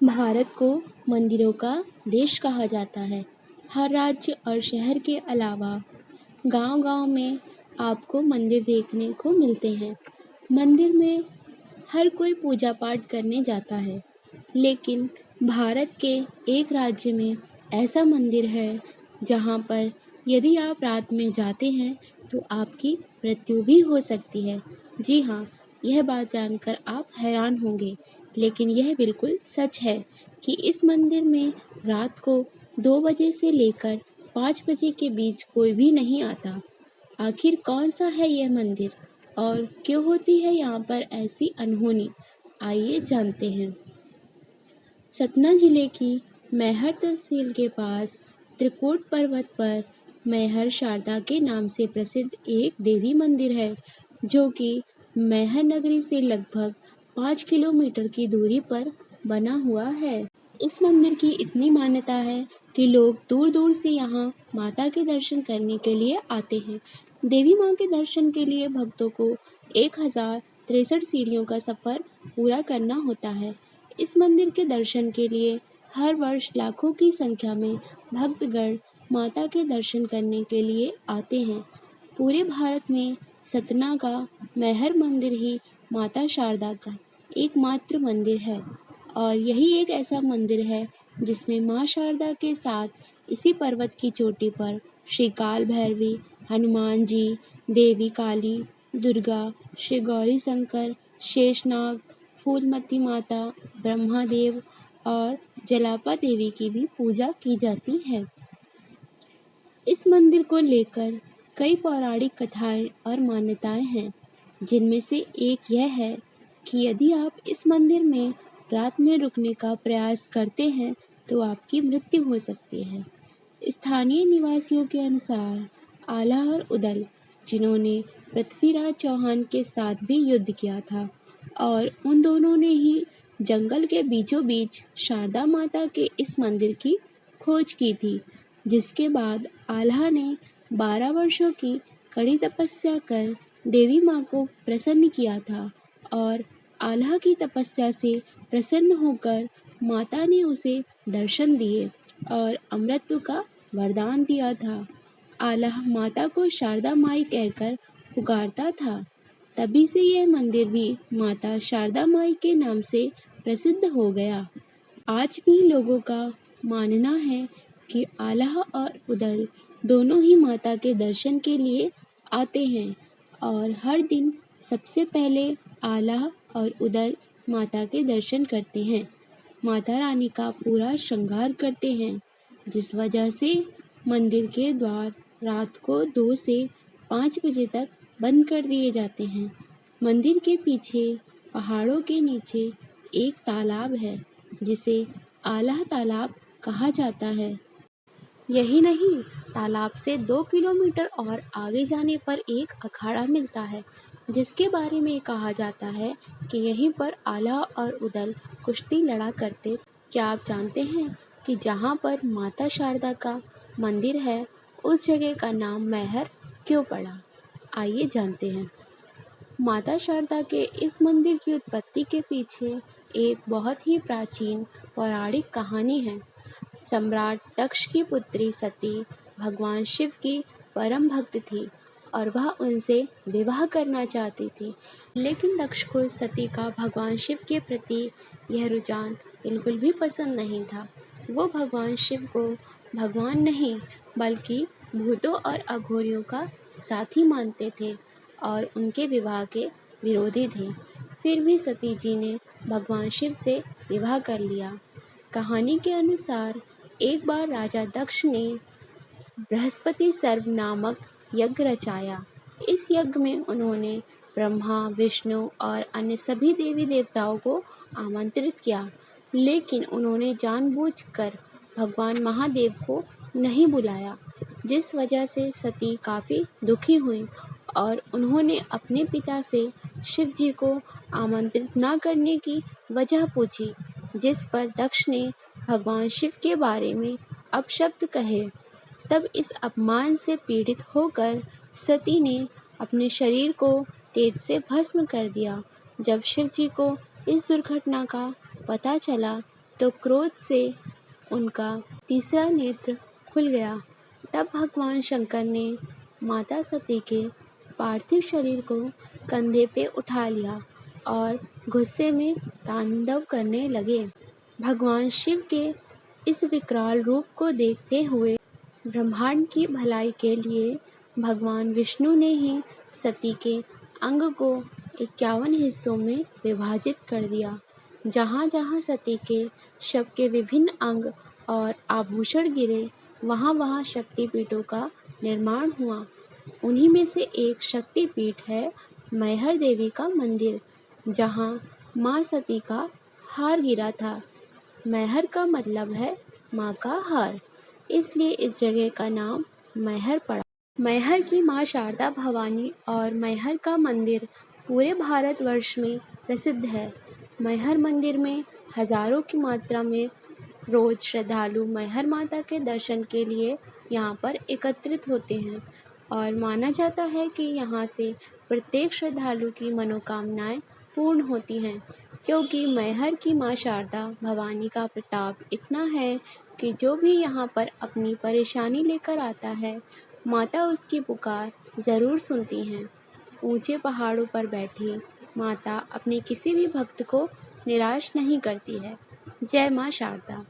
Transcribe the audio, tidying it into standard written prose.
भारत को मंदिरों का देश कहा जाता है। हर राज्य और शहर के अलावा गांव-गांव में आपको मंदिर देखने को मिलते हैं। मंदिर में हर कोई पूजा पाठ करने जाता है, लेकिन भारत के एक राज्य में ऐसा मंदिर है जहां पर यदि आप रात में जाते हैं तो आपकी मृत्यु भी हो सकती है। जी हाँ, यह बात जानकर आप हैरान होंगे, लेकिन यह बिल्कुल सच है कि इस मंदिर में रात को 2 बजे से लेकर 5 बजे के बीच कोई भी नहीं आता। आखिर कौन सा है यह मंदिर और क्यों होती है यहाँ पर ऐसी अनहोनी? आइए जानते हैं। सतना जिले की मैहर तहसील के पास त्रिकूट पर्वत पर मैहर शारदा के नाम से प्रसिद्ध एक देवी मंदिर है, जो कि मैहर नगरी से लगभग 5 किलोमीटर की दूरी पर बना हुआ है। इस मंदिर की इतनी मान्यता है कि लोग दूर दूर से यहाँ माता के दर्शन करने के लिए आते हैं। देवी माँ के दर्शन के लिए भक्तों को 1063 सीढ़ियों का सफ़र पूरा करना होता है। इस मंदिर के दर्शन के लिए हर वर्ष लाखों की संख्या में भक्तगण माता के दर्शन करने के लिए आते हैं। पूरे भारत में सतना का मैहर मंदिर ही माता शारदा का एकमात्र मंदिर है और यही एक ऐसा मंदिर है जिसमें माँ शारदा के साथ इसी पर्वत की चोटी पर श्री काल भैरवी, हनुमान जी, देवी काली, दुर्गा, श्री गौरी शंकर, शेषनाग, फूलमती माता, ब्रह्मादेव और जलापा देवी की भी पूजा की जाती है। इस मंदिर को लेकर कई पौराणिक कथाएं और मान्यताएं हैं, जिनमें से एक यह है कि यदि आप इस मंदिर में रात में रुकने का प्रयास करते हैं तो आपकी मृत्यु हो सकती है। स्थानीय निवासियों के अनुसार आल्हा और उदल, जिन्होंने पृथ्वीराज चौहान के साथ भी युद्ध किया था और उन दोनों ने ही जंगल के बीचों बीच शारदा माता के इस मंदिर की खोज की थी, जिसके बाद आल्हा ने 12 वर्षों की कड़ी तपस्या कर देवी माँ को प्रसन्न किया था और आल्हा की तपस्या से प्रसन्न होकर माता ने उसे दर्शन दिए और अमृत का वरदान दिया था। आल्हा माता को शारदा माई कहकर पुकारता था। तभी से यह मंदिर भी माता शारदा माई के नाम से प्रसिद्ध हो गया। आज भी लोगों का मानना है कि आल्हा और उदल दोनों ही माता के दर्शन के लिए आते हैं और हर दिन सबसे पहले आल्हा और उदल माता के दर्शन करते हैं। माता रानी का पूरा श्रृंगार करते हैं, जिस वजह से मंदिर के द्वार रात को 2 से 5 बजे तक बंद कर दिए जाते हैं। मंदिर के पीछे पहाड़ों के नीचे एक तालाब है, जिसे आल्हा तालाब कहा जाता है। यही नहीं, तालाब से 2 किलोमीटर और आगे जाने पर एक अखाड़ा मिलता है, जिसके बारे में कहा जाता है कि यहीं पर आल्हा और उदल कुश्ती लड़ा करते। क्या आप जानते हैं कि जहाँ पर माता शारदा का मंदिर है, उस जगह का नाम मैहर क्यों पड़ा? आइए जानते हैं। माता शारदा के इस मंदिर की उत्पत्ति के पीछे एक बहुत ही प्राचीन पौराणिक कहानी है। सम्राट दक्ष की पुत्री सती भगवान शिव की परम भक्त थी और वह उनसे विवाह करना चाहती थी, लेकिन दक्ष को सती का भगवान शिव के प्रति यह रुझान बिल्कुल भी पसंद नहीं था। वो भगवान शिव को भगवान नहीं बल्कि भूतों और अघोरियों का साथी मानते थे और उनके विवाह के विरोधी थे। फिर भी सती जी ने भगवान शिव से विवाह कर लिया। कहानी के अनुसार एक बार राजा दक्ष ने बृहस्पति सर्व नामक यज्ञ रचाया। इस यज्ञ में उन्होंने ब्रह्मा, विष्णु और अन्य सभी देवी देवताओं को आमंत्रित किया, लेकिन उन्होंने जानबूझकर भगवान महादेव को नहीं बुलाया, जिस वजह से सती काफ़ी दुखी हुई और उन्होंने अपने पिता से शिव जी को आमंत्रित न करने की वजह पूछी, जिस पर दक्ष ने भगवान शिव के बारे में अपशब्द कहे। तब इस अपमान से पीड़ित होकर सती ने अपने शरीर को तेज से भस्म कर दिया। जब शिव जी को इस दुर्घटना का पता चला तो क्रोध से उनका तीसरा नेत्र खुल गया। तब भगवान शंकर ने माता सती के पार्थिव शरीर को कंधे पे उठा लिया और गुस्से में तांडव करने लगे। भगवान शिव के इस विकराल रूप को देखते हुए ब्रह्मांड की भलाई के लिए भगवान विष्णु ने ही सती के अंग को 51 हिस्सों में विभाजित कर दिया। जहाँ जहाँ सती के शव के विभिन्न अंग और आभूषण गिरे, वहाँ वहाँ शक्तिपीठों का निर्माण हुआ। उन्हीं में से एक शक्तिपीठ है मैहर देवी का मंदिर, जहाँ माँ सती का हार गिरा था। मैहर का मतलब है माँ का हार, इसलिए इस जगह का नाम मैहर पड़ा। मैहर की माँ शारदा भवानी और मैहर का मंदिर पूरे भारतवर्ष में प्रसिद्ध है। मैहर मंदिर में हजारों की मात्रा में रोज श्रद्धालु मैहर माता के दर्शन के लिए यहाँ पर एकत्रित होते हैं और माना जाता है कि यहाँ से प्रत्येक श्रद्धालु की मनोकामनाएं पूर्ण होती हैं, क्योंकि मैहर की माँ शारदा भवानी का प्रताप इतना है कि जो भी यहाँ पर अपनी परेशानी लेकर आता है, माता उसकी पुकार ज़रूर सुनती हैं। ऊंचे पहाड़ों पर बैठी माता अपने किसी भी भक्त को निराश नहीं करती है। जय माँ शारदा।